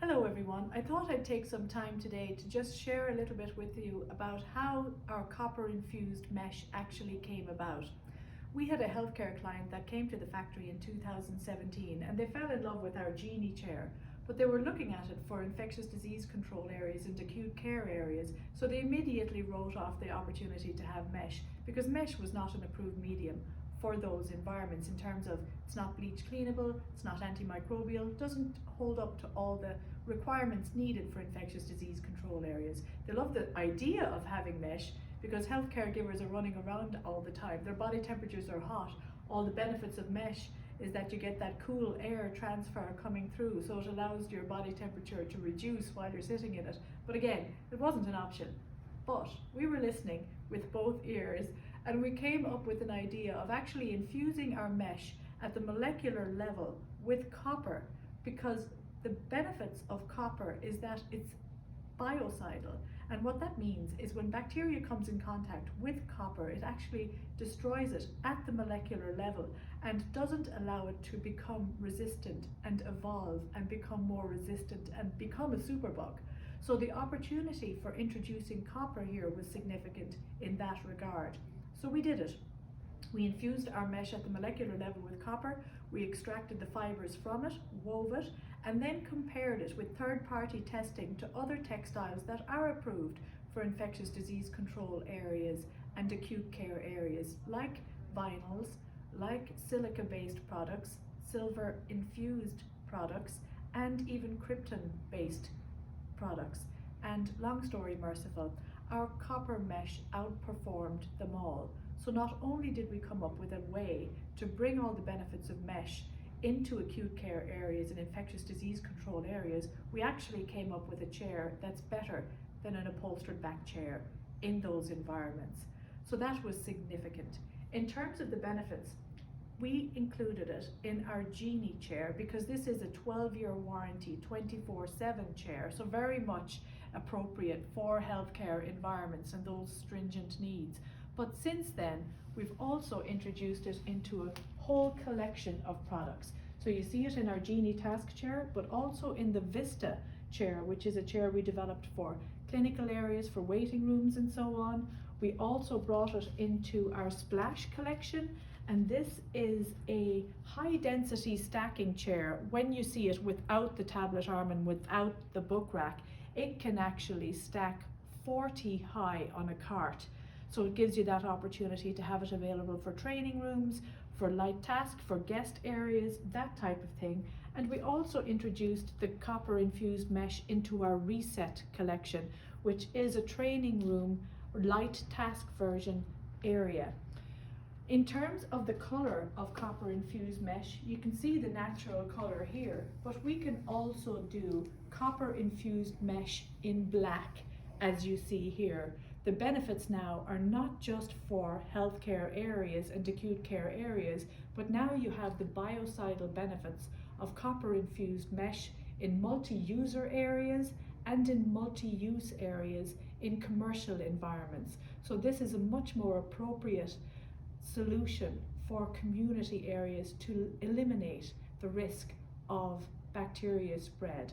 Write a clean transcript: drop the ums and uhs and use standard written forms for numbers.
Hello everyone, I thought I'd take some time today to just share a little bit with you about how our copper infused mesh actually came about. We had a healthcare client that came to the factory in 2017 and they fell in love with our Genie chair, but they were looking at it for infectious disease control areas and acute care areas, so they immediately wrote off the opportunity to have mesh because mesh was not an approved medium for those environments in terms of it's not bleach cleanable, it's not antimicrobial, doesn't hold up to all the requirements needed for infectious disease control areas. They love the idea of having mesh because healthcare givers are running around all the time. Their body temperatures are hot. All the benefits of mesh is that you get that cool air transfer coming through, so it allows your body temperature to reduce while you're sitting in it. But again, it wasn't an option. But we were listening with both ears and we came up with an idea of actually infusing our mesh at the molecular level with copper, because the benefits of copper is that it's biocidal. And what that means is when bacteria comes in contact with copper, it actually destroys it at the molecular level and doesn't allow it to become resistant and evolve and become more resistant and become a superbug. So the opportunity for introducing copper here was significant in that regard. So we did it. We infused our mesh at the molecular level with copper, we extracted the fibers from it, wove it, and then compared it with third-party testing to other textiles that are approved for infectious disease control areas and acute care areas, like vinyls, like silica-based products, silver-infused products, and even krypton-based products. And long story merciful, our copper mesh outperformed them all. So not only did we come up with a way to bring all the benefits of mesh into acute care areas and infectious disease control areas, we actually came up with a chair that's better than an upholstered back chair in those environments. So that was significant. In terms of the benefits, we included it in our Genie chair because this is a 12-year warranty, 24/7 chair, so very much appropriate for healthcare environments and those stringent needs. But since then, we've also introduced it into a whole collection of products. So you see it in our Genie task chair, but also in the Vista chair, which is a chair we developed for clinical areas, for waiting rooms and so on. We also brought it into our Splash collection, and this is a high density stacking chair. When you see it without the tablet arm and without the book rack, it can actually stack 40 high on a cart. So it gives you that opportunity to have it available for training rooms, for light task, for guest areas, that type of thing. And we also introduced the copper infused mesh into our Reset collection, which is a training room light task version area. In terms of the color of copper infused mesh, you can see the natural color here, but we can also do copper infused mesh in black, as you see here. The benefits now are not just for healthcare areas and acute care areas, but now you have the biocidal benefits of copper infused mesh in multi-user areas and in multi-use areas in commercial environments. So this is a much more appropriate solution for community areas to eliminate the risk of bacteria spread.